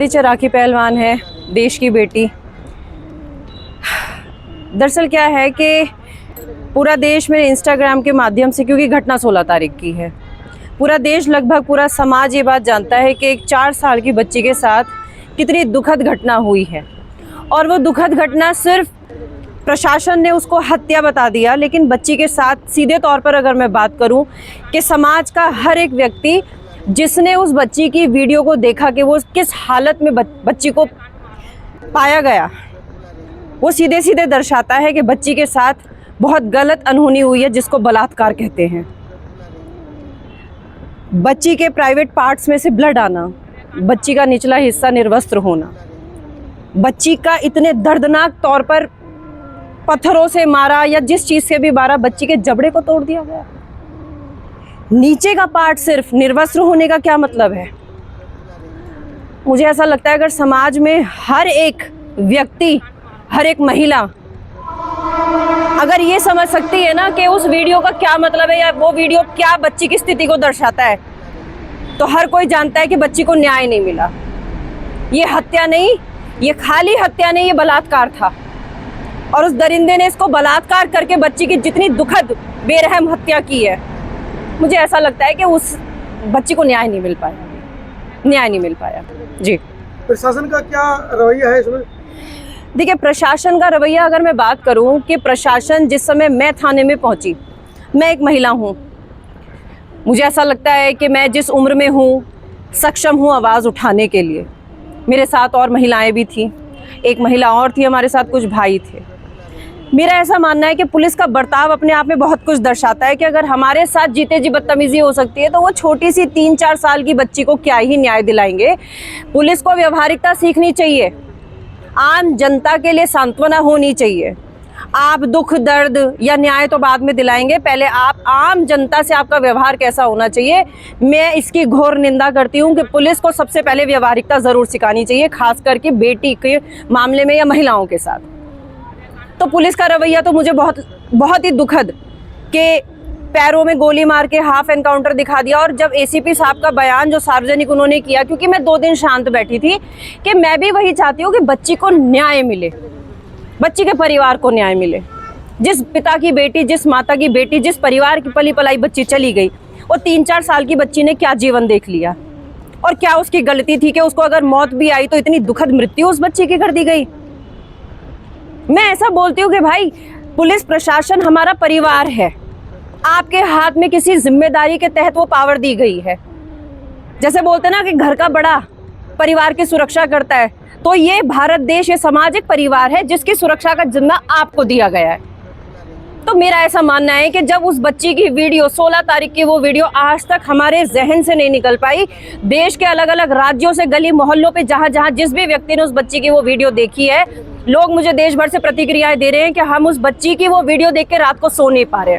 राखी पहलवान है, देश की बेटी। दरअसल क्या है कि पूरा देश मेरे इंस्टाग्राम के माध्यम से, क्योंकि घटना 16 तारीख की है, पूरा देश लगभग पूरा समाज ये बात जानता है कि एक 4 साल की बच्ची के साथ कितनी दुखद घटना हुई है। और वो दुखद घटना सिर्फ प्रशासन ने उसको हत्या बता दिया, लेकिन बच्ची के साथ सीधे तौर पर अगर मैं बात करूं कि समाज का हर एक व्यक्ति जिसने उस बच्ची की वीडियो को देखा कि वो किस हालत में बच्ची को पाया गया, वो सीधे सीधे दर्शाता है कि बच्ची के साथ बहुत गलत अनहोनी हुई है, जिसको बलात्कार कहते हैं। बच्ची के प्राइवेट पार्ट्स में से ब्लड आना, बच्ची का निचला हिस्सा निर्वस्त्र होना, बच्ची का इतने दर्दनाक तौर पर पत्थरों से मारा या जिस चीज़ से भी मारा, बच्ची के जबड़े को तोड़ दिया गया। नीचे का पार्ट सिर्फ निर्वस्त्र होने का क्या मतलब है? मुझे ऐसा लगता है अगर समाज में हर एक व्यक्ति, हर एक महिला अगर ये समझ सकती है ना कि उस वीडियो का क्या मतलब है या वो वीडियो क्या बच्ची की स्थिति को दर्शाता है, तो हर कोई जानता है कि बच्ची को न्याय नहीं मिला। ये हत्या नहीं, ये खाली हत्या नहीं, ये बलात्कार था। और उस दरिंदे ने इसको बलात्कार करके बच्ची की जितनी दुखद बेरहम हत्या की है, मुझे ऐसा लगता है कि उस बच्ची को न्याय नहीं मिल पाया। जी, प्रशासन का क्या रवैया है इसमें? देखिए, प्रशासन का रवैया अगर मैं बात करूं कि प्रशासन, जिस समय मैं थाने में पहुंची, मैं एक महिला हूं, मुझे ऐसा लगता है कि मैं जिस उम्र में हूं सक्षम हूं आवाज़ उठाने के लिए। मेरे साथ और महिलाएं भी थी, एक महिला और थी, हमारे साथ कुछ भाई थे। मेरा ऐसा मानना है कि पुलिस का बर्ताव अपने आप में बहुत कुछ दर्शाता है कि अगर हमारे साथ जीते जी बदतमीजी हो सकती है, तो वो छोटी सी 3-4 साल की बच्ची को क्या ही न्याय दिलाएंगे। पुलिस को व्यावहारिकता सीखनी चाहिए, आम जनता के लिए सांत्वना होनी चाहिए। आप दुख दर्द या न्याय तो बाद में दिलाएंगे, पहले आप आम जनता से आपका व्यवहार कैसा होना चाहिए। मैं इसकी घोर निंदा करती हूँ कि पुलिस को सबसे पहले व्यावहारिकता ज़रूर सिखानी चाहिए, खास करके बेटी के मामले में या महिलाओं के साथ। तो पुलिस का रवैया तो मुझे बहुत ही दुखद कि पैरों में गोली मार के हाफ एनकाउंटर दिखा दिया। और जब एसीपी साहब का बयान जो सार्वजनिक उन्होंने किया, क्योंकि मैं 2 दिन शांत बैठी थी कि मैं भी वही चाहती हूँ कि बच्ची को न्याय मिले, बच्ची के परिवार को न्याय मिले। जिस पिता की बेटी, जिस माता की बेटी, जिस परिवार की पली पलाई बच्ची चली गई, वो 3-4 साल की बच्ची ने क्या जीवन देख लिया, और क्या उसकी गलती थी कि उसको अगर मौत भी आई तो इतनी दुखद मृत्यु उस बच्ची की कर दी गई। मैं ऐसा बोलती हूँ कि भाई, पुलिस प्रशासन हमारा परिवार है, आपके हाथ में किसी जिम्मेदारी के तहत वो पावर दी गई है। जैसे बोलते हैं ना कि घर का बड़ा परिवार की सुरक्षा करता है, तो ये भारत देश, ये समाज एक परिवार है जिसकी सुरक्षा का जिम्मा आपको दिया गया है। तो मेरा ऐसा मानना है कि जब उस बच्ची की वीडियो 16 तारीख की वो वीडियो आज तक हमारे जहन से नहीं निकल पाई, देश के अलग अलग राज्यों से, गली मोहल्लों पे जहाँ जहाँ जिस भी व्यक्ति ने उस बच्ची की वो वीडियो देखी है, लोग मुझे देश भर से प्रतिक्रियाएं दे रहे हैं कि हम उस बच्ची की वो वीडियो देख के रात को सो नहीं पा रहे।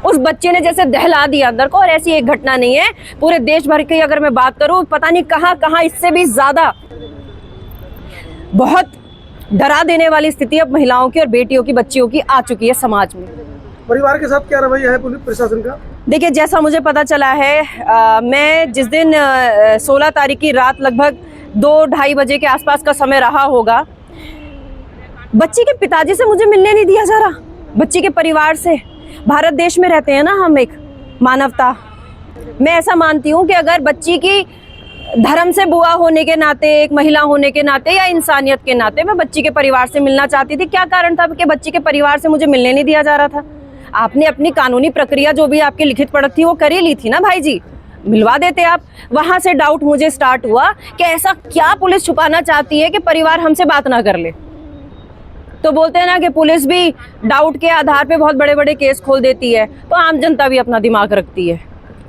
उस बच्चे ने जैसे दहला दिया अंदर को। और ऐसी एक घटना नहीं है, पूरे देश भर की अगर मैं बात करूं, पता नहीं कहां कहां इससे भी ज्यादा बहुत डरा देने वाली स्थिति अब महिलाओं की और बेटियों की, बच्चियों की आ चुकी है समाज में। परिवार के साथ क्या रवैया है पुलिस प्रशासन का? देखिए, जैसा मुझे पता चला है, मैं जिस दिन 16 तारीख की रात लगभग 2-2:30 बजे के आसपास का समय रहा होगा, बच्ची के पिताजी से मुझे मिलने नहीं दिया जा रहा, बच्ची के परिवार से। भारत देश में रहते हैं ना हम, एक मानवता। मैं ऐसा मानती हूँ कि अगर बच्ची की धर्म से बुआ होने के नाते, एक महिला होने के नाते या इंसानियत के नाते मैं बच्ची के परिवार से मिलना चाहती थी। क्या कारण था कि बच्ची के परिवार से मुझे मिलने नहीं दिया जा रहा था? आपने अपनी कानूनी प्रक्रिया जो भी आपकी लिखित पढ़त थी वो कर ही ली थी ना भाई जी, मिलवा देते आप। वहाँ से डाउट मुझे स्टार्ट हुआ कि ऐसा क्या पुलिस छुपाना चाहती है कि परिवार हमसे बात ना कर ले। तो बोलते हैं ना कि पुलिस भी डाउट के आधार पे बहुत बड़े बड़े केस खोल देती है, तो आम जनता भी अपना दिमाग रखती है।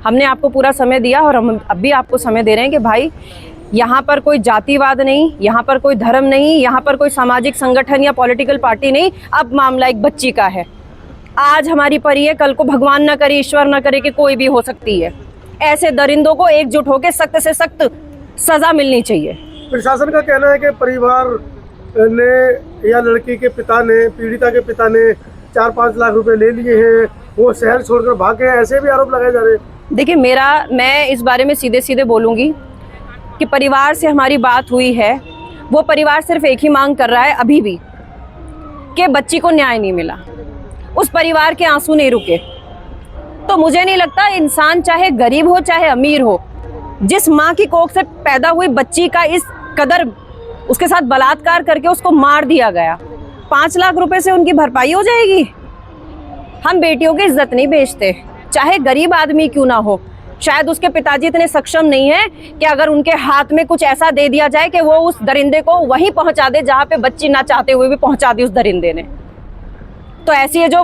हमने आपको पूरा समय दिया और हम अब भी आपको समय दे रहे हैं कि भाई, यहाँ पर कोई जातिवाद नहीं, यहाँ पर कोई धर्म नहीं, यहाँ पर कोई सामाजिक संगठन या पॉलिटिकल पार्टी नहीं। अब मामला एक बच्ची का है। आज हमारी परी है, कल को भगवान न करे, ईश्वर न करे कि कोई भी हो सकती है। ऐसे दरिंदों को एकजुट होकर सख्त से सख्त सजा मिलनी चाहिए। प्रशासन का कहना है कि परिवार ने या लड़की के पिता ने, पीड़िता के पिता ने 4-5 लाख रुपए ले लिए हैं, वो शहर छोड़कर भागे हैं, ऐसे भी आरोप लगाए जा रहे हैं। देखिए, मैं इस बारे में सीधे सीधे बोलूँगी कि परिवार से हमारी बात हुई है, वो परिवार सिर्फ एक ही मांग कर रहा है अभी भी कि बच्ची को न्याय नहीं मिला। उस परिवार के आंसू नहीं रुके। तो मुझे नहीं लगता इंसान चाहे गरीब हो चाहे अमीर हो, जिस माँ की कोख से पैदा हुई बच्ची का इस कदर उसके साथ बलात्कार करके उसको मार दिया गया, 5 लाख रुपए से उनकी भरपाई हो जाएगी। हम बेटियों की इज्जत नहीं बेचते, चाहे गरीब आदमी क्यों ना हो। शायद उसके पिताजी इतने सक्षम नहीं है कि अगर उनके हाथ में कुछ ऐसा दे दिया जाए कि वो उस दरिंदे को वहीं पहुंचा दे जहां पे बच्ची ना चाहते हुए भी पहुंचा दी उस दरिंदे ने। तो ऐसी है जो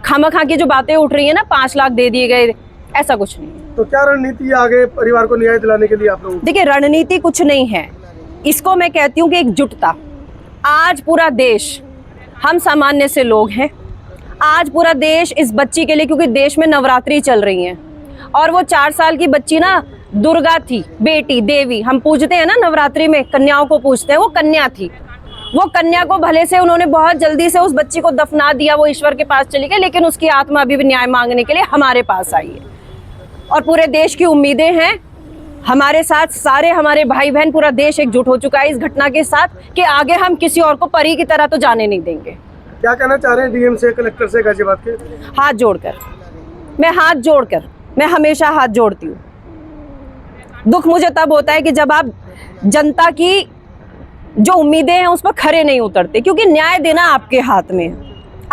खामखा की जो बातें उठ रही है ना, 5 लाख दे दिए गए, ऐसा कुछ नहीं है। तो क्या रणनीति है आगे परिवार को न्याय दिलाने के लिए आप लोग? देखिए, रणनीति कुछ नहीं है, इसको मैं कहती हूँ कि एकजुटता। आज पूरा देश, हम सामान्य से लोग हैं, आज पूरा देश इस बच्ची के लिए, क्योंकि देश में नवरात्रि चल रही है और वो 4 साल की बच्ची ना दुर्गा थी, बेटी देवी हम पूजते हैं ना नवरात्रि में, कन्याओं को पूजते हैं, वो कन्या थी। वो कन्या को भले से उन्होंने बहुत जल्दी से उस बच्ची को दफना दिया, वो ईश्वर के पास चली गई, लेकिन उसकी आत्मा अभी भी न्याय मांगने के लिए हमारे पास आई है। और पूरे देश की उम्मीदें हैं हमारे साथ, सारे हमारे भाई बहन, पूरा देश एकजुट हो चुका है इस घटना के साथ कि आगे हम किसी और को परी की तरह तो जाने नहीं देंगे। क्या कहना चाह रहे हैं डीएम से, कलेक्टर से गाजियाबाद के? हाथ जोड़कर, मैं हमेशा हाथ जोड़ती हूँ। दुख मुझे तब होता है कि जब आप जनता की जो उम्मीदें हैं उस पर खरे नहीं उतरते, क्योंकि न्याय देना आपके हाथ में है।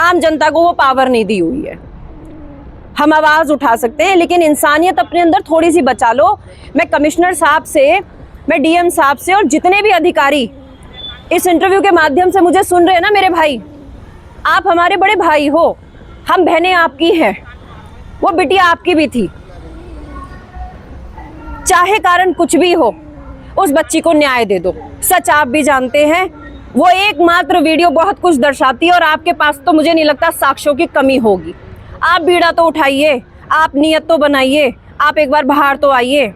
आम जनता को वो पावर नहीं दी हुई है। हम आवाज़ उठा सकते हैं, लेकिन इंसानियत अपने अंदर थोड़ी सी बचा लो। मैं कमिश्नर साहब से, मैं डीएम साहब से और जितने भी अधिकारी इस इंटरव्यू के माध्यम से मुझे सुन रहे हैं ना, मेरे भाई, आप हमारे बड़े भाई हो, हम बहनें आपकी हैं, वो बिटिया आपकी भी थी। चाहे कारण कुछ भी हो, उस बच्ची को न्याय दे दो। सच आप भी जानते हैं, वो एकमात्र वीडियो बहुत कुछ दर्शाती है और आपके पास तो मुझे नहीं लगता साक्ष्यों की कमी होगी। आप बीड़ा तो उठाइए, आप नियत तो बनाइए, आप एक बार बाहर तो आइए।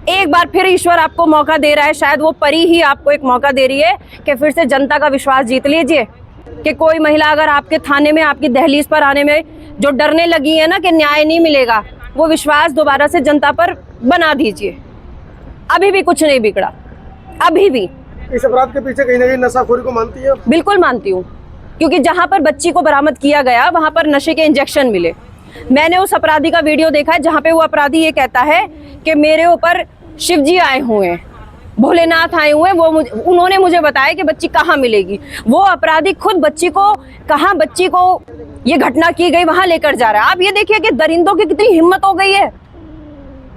एक बार फिर ईश्वर आपको मौका दे रहा है, शायद वो परी ही आपको एक मौका दे रही है कि फिर से जनता का विश्वास जीत लीजिए। कि कोई महिला अगर आपके थाने में, आपकी दहलीज पर आने में जो डरने लगी है ना कि न्याय नहीं मिलेगा, वो विश्वास दोबारा से जनता पर बना दीजिए। अभी भी कुछ नहीं बिगड़ा, अभी भी। इस अपराध के पीछे कहीं ना कहीं नशाखोरी को मानती है? बिल्कुल मानती हूँ, क्योंकि जहाँ पर बच्ची को बरामद किया गया वहाँ पर नशे के इंजेक्शन मिले। मैंने उस अपराधी का वीडियो देखा है जहाँ पे वो अपराधी ये कहता है कि मेरे ऊपर शिव जी आए हुए हैं, भोलेनाथ आए हुए हैं, उन्होंने मुझे बताया कि बच्ची कहाँ मिलेगी। वो अपराधी खुद बच्ची को, कहाँ बच्ची को ये घटना की गई वहां लेकर जा रहा है। आप ये देखिए कि दरिंदों की कितनी हिम्मत हो गई है,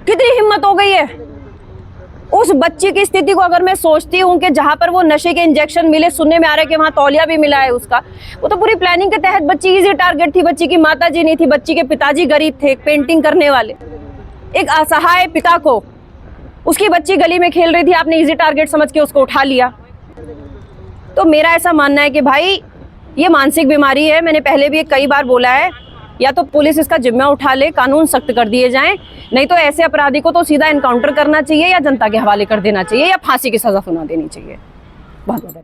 कितनी हिम्मत हो गई है। उस बच्ची की स्थिति को अगर मैं सोचती हूँ कि जहाँ पर वो नशे के इंजेक्शन मिले, सुनने में आ रहा है कि वहाँ तौलिया भी मिला है उसका, वो तो पूरी प्लानिंग के तहत बच्ची इजी टारगेट थी। बच्ची की माताजी नहीं थी, बच्ची के पिताजी गरीब थे, पेंटिंग करने वाले, एक असहाय पिता को, उसकी बच्ची गली में खेल रही थी, आपने इजी टारगेट समझ के उसको उठा लिया। तो मेरा ऐसा मानना है कि भाई ये मानसिक बीमारी है। मैंने पहले भी कई बार बोला है, या तो पुलिस इसका जिम्मा उठा ले, कानून सख्त कर दिए जाएं, नहीं तो ऐसे अपराधी को तो सीधा एनकाउंटर करना चाहिए या जनता के हवाले कर देना चाहिए या फांसी की सजा सुना देनी चाहिए। बहुत बहुत